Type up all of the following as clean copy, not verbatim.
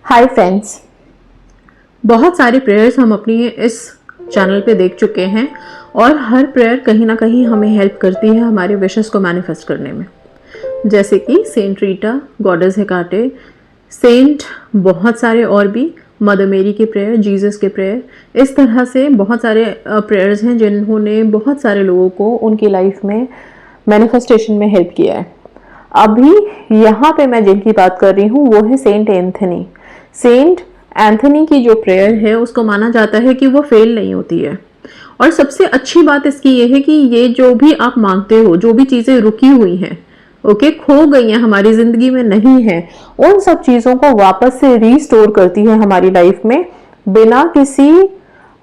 Hi friends, बहुत सारे prayers हम अपनी इस चैनल पे देख चुके हैं और हर प्रेयर कहीं ना कहीं हमें हेल्प करती है हमारे विशेस को मैनिफेस्ट करने में। जैसे कि सेंट रीटा, गॉडेस हेकाटे, सेंट बहुत सारे और भी, मदर मेरी के प्रेयर, जीसस के प्रेयर, इस तरह से बहुत सारे प्रेयर्स हैं जिन्होंने बहुत सारे लोगों को उनकी लाइफ में मैनिफेस्टेशन में हेल्प किया है। अभी यहाँ पे मैं जिनकी बात कर रही हूँ वो है सेंट एंथनी। सेंट एंथनी की जो प्रेयर है उसको माना जाता है कि वो फेल नहीं होती है। और सबसे अच्छी बात इसकी ये है कि ये जो भी आप मांगते हो, जो भी चीजें रुकी हुई हैं, ओके, खो गई हैं, हमारी जिंदगी में नहीं है, उन सब चीजों को वापस से रीस्टोर करती है हमारी लाइफ में, बिना किसी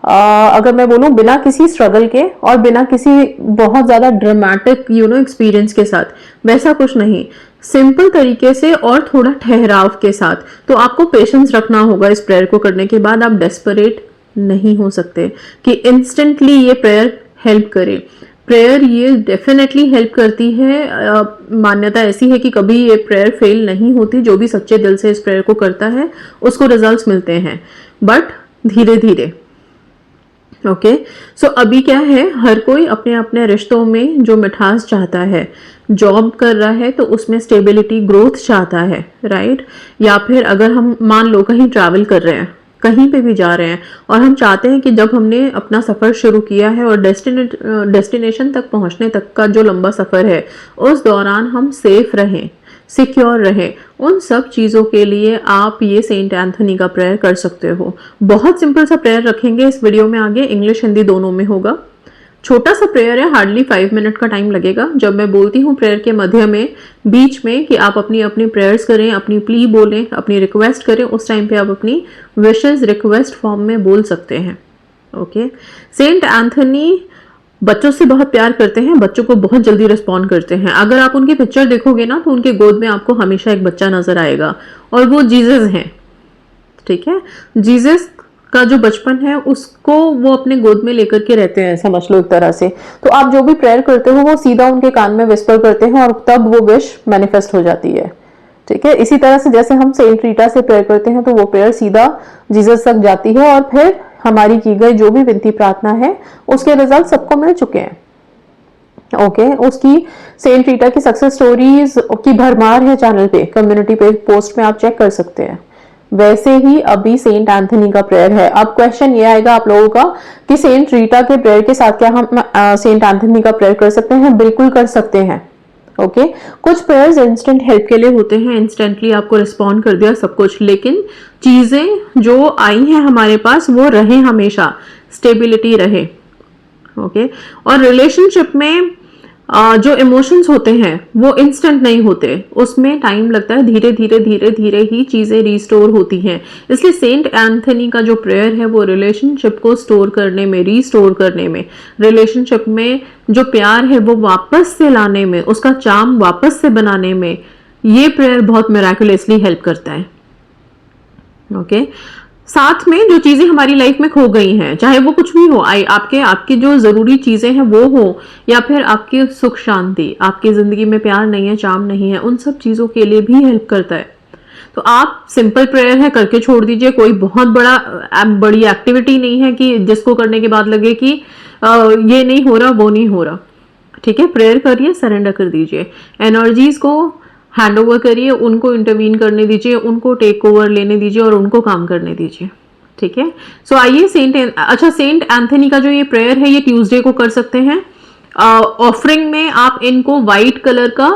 अगर मैं बोलूं बिना किसी स्ट्रगल के और बिना किसी बहुत ज्यादा ड्रामेटिक एक्सपीरियंस के साथ, वैसा कुछ नहीं, सिंपल तरीके से और थोड़ा ठहराव के साथ। तो आपको पेशेंस रखना होगा इस प्रेयर को करने के बाद। आप डेस्परेट नहीं हो सकते कि इंस्टेंटली ये प्रेयर हेल्प करे। प्रेयर ये डेफिनेटली हेल्प करती है। मान्यता ऐसी है कि कभी ये प्रेयर फेल नहीं होती। जो भी सच्चे दिल से इस प्रेयर को करता है उसको रिजल्ट्स मिलते हैं, बट धीरे धीरे। ओके, सो अभी क्या है, हर कोई अपने अपने रिश्तों में जो मिठास चाहता है, जॉब कर रहा है तो उसमें स्टेबिलिटी, ग्रोथ चाहता है, राइट? या फिर अगर हम मान लो कहीं ट्रैवल कर रहे हैं, कहीं पे भी जा रहे हैं और हम चाहते हैं कि जब हमने अपना सफ़र शुरू किया है और डेस्टिनेशन तक पहुंचने तक का जो लंबा सफ़र है उस दौरान हम सेफ रहें, सिक्योर रहे, उन सब चीज़ों के लिए आप ये सेंट एंथनी का प्रेयर कर सकते हो। बहुत सिंपल सा प्रेयर रखेंगे इस वीडियो में, आगे इंग्लिश हिंदी दोनों में होगा। छोटा सा प्रेयर है, हार्डली 5 मिनट का टाइम लगेगा। जब मैं बोलती हूँ प्रेयर के मध्य में, बीच में, कि आप अपनी अपनी प्रेयर्स करें, अपनी प्ली बोलें, अपनी रिक्वेस्ट करें, उस टाइम पे आप अपनी विशेस रिक्वेस्ट फॉर्म में बोल सकते हैं। ओके, सेंट एंथनी बच्चों से बहुत प्यार करते हैं, बच्चों को बहुत जल्दी रिस्पॉन्ड करते हैं। अगर आप उनकी पिक्चर देखोगे ना तो उनके गोद में आपको हमेशा एक बच्चा नजर आएगा और वो जीसस हैं। ठीक है, जीसस का जो बचपन है उसको वो अपने गोद में लेकर के रहते हैं, समझ लो एक तरह से। तो आप जो भी प्रेयर करते हो वो सीधा उनके कान में विस्पर करते हैं और तब वो विश मैनिफेस्ट हो जाती है। ठीक है, इसी तरह से जैसे हम सेंट रीटा से प्रेयर करते हैं तो वो प्रेयर सीधा जीसस तक जाती है और फिर हमारी की गई जो भी विनती प्रार्थना है उसके रिजल्ट सबको मिल चुके हैं। ओके, उसकी सेंट रीटा की सक्सेस स्टोरीज की भरमार है चैनल पे, कम्युनिटी पे पोस्ट में आप चेक कर सकते हैं। वैसे ही अभी सेंट एंथनी का प्रेयर है। अब क्वेश्चन ये आएगा आप लोगों का कि सेंट रीटा के प्रेयर के साथ क्या हम सेंट एंथनी का प्रेयर कर सकते हैं? बिल्कुल कर सकते हैं। ओके, कुछ प्रेयर्स इंस्टेंट हेल्प के लिए होते हैं, इंस्टेंटली आपको रिस्पॉन्ड कर दिया सब कुछ, लेकिन चीजें जो आई हैं हमारे पास वो रहे, हमेशा स्टेबिलिटी रहे। ओके, और रिलेशनशिप में जो इमोशंस होते हैं वो इंस्टेंट नहीं होते, उसमें टाइम लगता है, धीरे धीरे धीरे धीरे ही चीजें रिस्टोर होती हैं। इसलिए सेंट एंथनी का जो प्रेयर है वो रिलेशनशिप को स्टोर करने में, रिस्टोर करने में, रिलेशनशिप में जो प्यार है वो वापस से लाने में, उसका चार्म वापस से बनाने में ये प्रेयर बहुत मिराकुलसली हेल्प करता है। ओके, साथ में जो चीजें हमारी लाइफ में खो गई हैं, चाहे वो कुछ भी हो, आपके जो जरूरी चीजें हैं वो हो, या फिर आपकी सुख शांति, आपकी जिंदगी में प्यार नहीं है, चार्म नहीं है, उन सब चीजों के लिए भी हेल्प करता है। तो आप सिंपल प्रेयर है करके छोड़ दीजिए, कोई बहुत बड़ी एक्टिविटी नहीं है कि जिसको करने के बाद लगे कि ये नहीं हो रहा, वो नहीं हो रहा। ठीक है, प्रेयर करिए, सरेंडर कर दीजिए, एनर्जीज को हैंड ओवर करिए, उनको इंटरवीन करने दीजिए, उनको टेक ओवर लेने दीजिए और उनको काम करने दीजिए। ठीक है, सो आइए सेंट एंथनी का जो ये प्रेयर है ये ट्यूसडे को कर सकते हैं। ऑफरिंग में आप इनको वाइट कलर का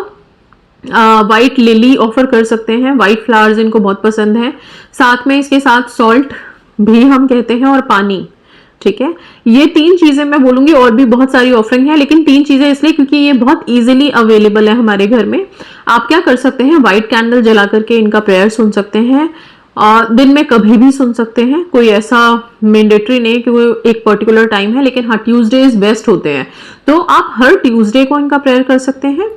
वाइट लिली ऑफर कर सकते हैं, वाइट फ्लावर्स इनको बहुत पसंद है। साथ में इसके साथ सॉल्ट भी हम कहते हैं और पानी। ठीक है, ये 3 चीजें मैं बोलूंगी, और भी बहुत सारी ऑफरिंग है, लेकिन 3 चीजें इसलिए क्योंकि ये बहुत इजीली अवेलेबल है हमारे घर में। आप क्या कर सकते हैं, व्हाइट कैंडल जला करके इनका प्रेयर सुन सकते हैं, और दिन में कभी भी सुन सकते हैं, कोई ऐसा मैंडेटरी नहीं कि वो एक पर्टिकुलर टाइम है, लेकिन हाँ ट्यूसडेज बेस्ट होते हैं, तो आप हर ट्यूसडे को इनका प्रेयर कर सकते हैं।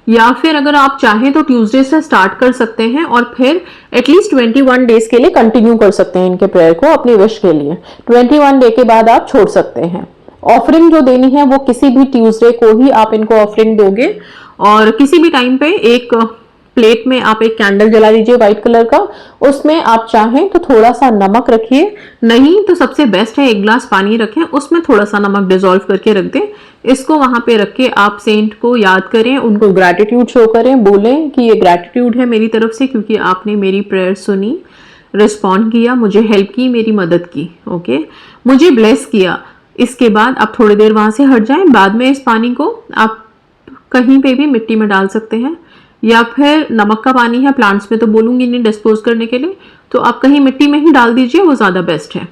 या फिर अगर आप चाहें तो ट्यूसडे से स्टार्ट कर सकते हैं और फिर एटलीस्ट 21 डेज के लिए कंटिन्यू कर सकते हैं इनके प्रेयर को अपनी विश के लिए। 21 डे के बाद आप छोड़ सकते हैं। ऑफरिंग जो देनी है वो किसी भी ट्यूसडे को ही आप इनको ऑफरिंग दोगे, और किसी भी टाइम पे एक प्लेट में आप एक कैंडल जला लीजिए व्हाइट कलर का, उसमें आप चाहें तो थोड़ा सा नमक रखिए, नहीं तो सबसे बेस्ट है 1 ग्लास पानी रखें, उसमें थोड़ा सा नमक डिजोल्व करके रख दें। इसको वहां पे रख के आप सेंट को याद करें, उनको ग्रैटिट्यूड शो करें, बोलें कि ये ग्रैटिट्यूड है मेरी तरफ से क्योंकि आपने मेरी प्रेयर सुनी, रिस्पॉन्ड किया, मुझे हेल्प की, मेरी मदद की, ओके, मुझे ब्लेस किया। इसके बाद आप थोड़ी देर वहां से हट जाएं। बाद में इस पानी को आप कहीं पे भी मिट्टी में डाल सकते हैं, या फिर नमक का पानी है, प्लांट्स में तो बोलूंगी नहीं डिस्पोज करने के लिए, तो आप कहीं मिट्टी में ही डाल दीजिए, वो ज़्यादा बेस्ट है,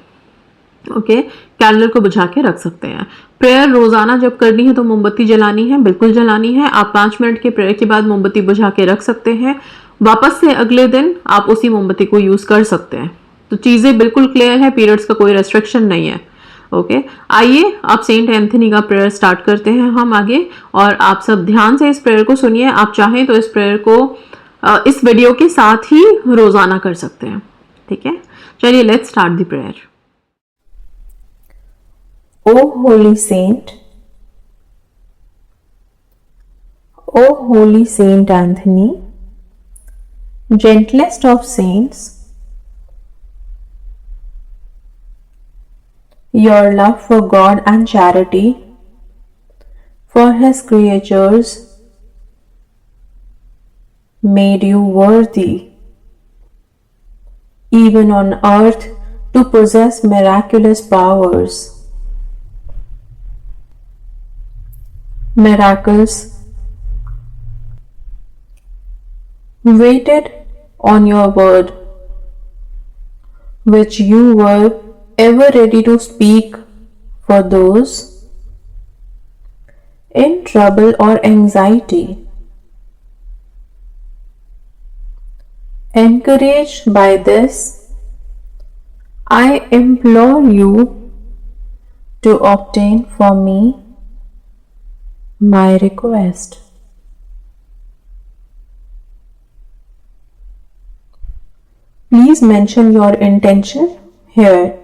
ओके। कैंडल को बुझा के रख सकते हैं। प्रेयर रोजाना जब करनी है तो मोमबत्ती जलानी है, बिल्कुल जलानी है। आप 5 मिनट के प्रेयर के बाद मोमबत्ती बुझा के रख सकते हैं, वापस से अगले दिन आप उसी मोमबत्ती को यूज कर सकते हैं। तो चीजें बिल्कुल क्लियर है, पीरियड्स का कोई रेस्ट्रिक्शन नहीं है, ओके। आइए आप सेंट एंथनी का प्रेयर स्टार्ट करते हैं हम आगे, और आप सब ध्यान से इस प्रेयर को सुनिए। आप चाहें तो इस प्रेयर को इस वीडियो के साथ ही रोजाना कर सकते हैं, ठीक है। चलिए let's start the prayer. O Holy Saint, O Holy Saint Anthony, gentlest of saints, your love for God and charity for His creatures made you worthy, even on earth, to possess miraculous powers. Miracles waited on your word, which you were ever ready to speak for those in trouble or anxiety. Encouraged by this, I implore you to obtain for me my request. Please mention your intention here.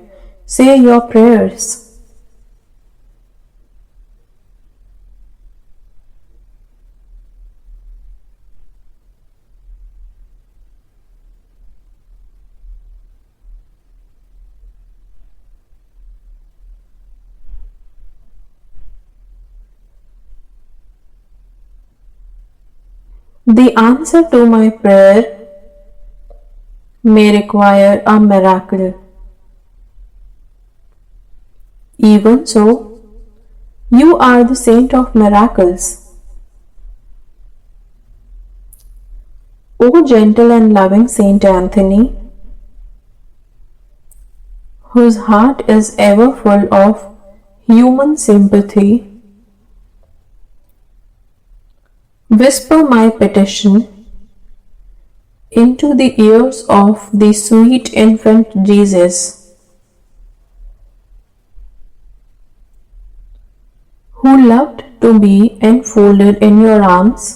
Say your prayers. The answer to my prayer may require a miracle. Even so, you are the saint of miracles. O gentle and loving Saint Anthony, whose heart is ever full of human sympathy, whisper my petition into the ears of the sweet infant Jesus, who loved to be enfolded in your arms,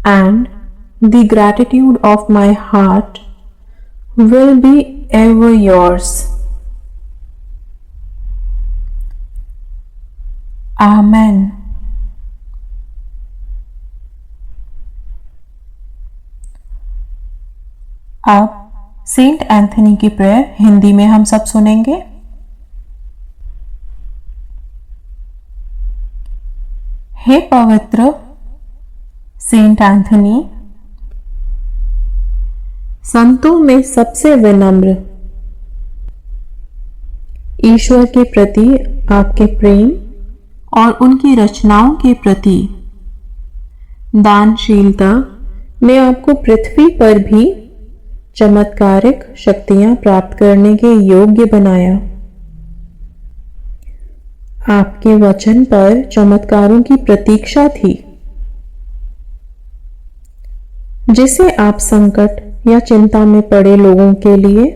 and the gratitude of my heart will be ever yours. Amen. अब Saint Anthony की prayer Hindi में हम सब सुनेंगे। हे पवित्र Saint Anthony, संतों में सबसे विनम्र, ईश्वर के प्रति आपके प्रेम और उनकी रचनाओं के प्रति दानशीलता ने आपको पृथ्वी पर भी चमत्कारिक शक्तियां प्राप्त करने के योग्य बनाया। आपके वचन पर चमत्कारों की प्रतीक्षा थी, जिसे आप संकट या चिंता में पड़े लोगों के लिए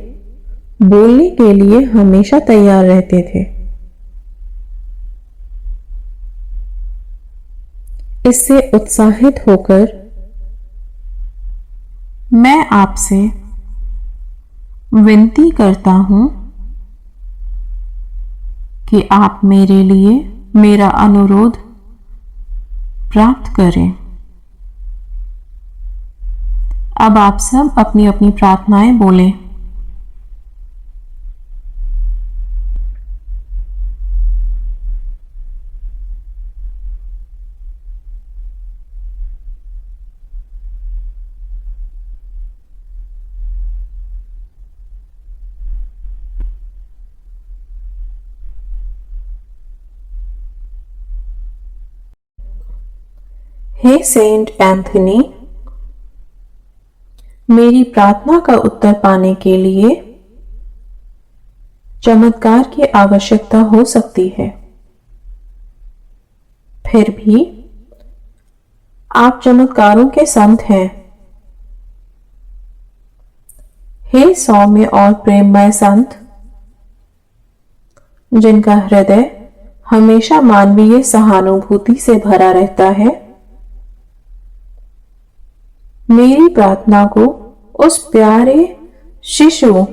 बोलने के लिए हमेशा तैयार रहते थे। इससे उत्साहित होकर मैं आपसे विनती करता हूं कि आप मेरे लिए मेरा अनुरोध प्राप्त करें। अब आप सब अपनी अपनी प्रार्थनाएं बोलें। हे सेंट एंथनी, मेरी प्रार्थना का उत्तर पाने के लिए चमत्कार की आवश्यकता हो सकती है, फिर भी आप चमत्कारों के संत हैं। हे सौम्य और प्रेममय संत, जिनका हृदय हमेशा मानवीय सहानुभूति से भरा रहता है, मेरी प्रार्थना को उस प्यारे शिशु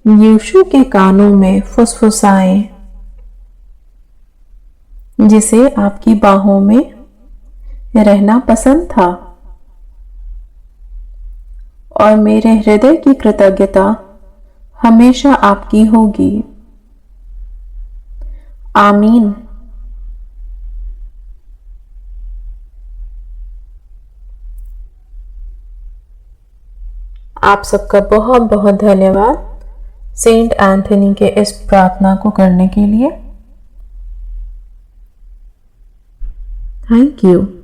यीशु के कानों में फुसफुसाएं, जिसे आपकी बाहों में रहना पसंद था, और मेरे हृदय की कृतज्ञता हमेशा आपकी होगी। आमीन। आप सबका बहुत बहुत धन्यवाद सेंट एंथनी के इस प्रार्थना को करने के लिए। Thank you.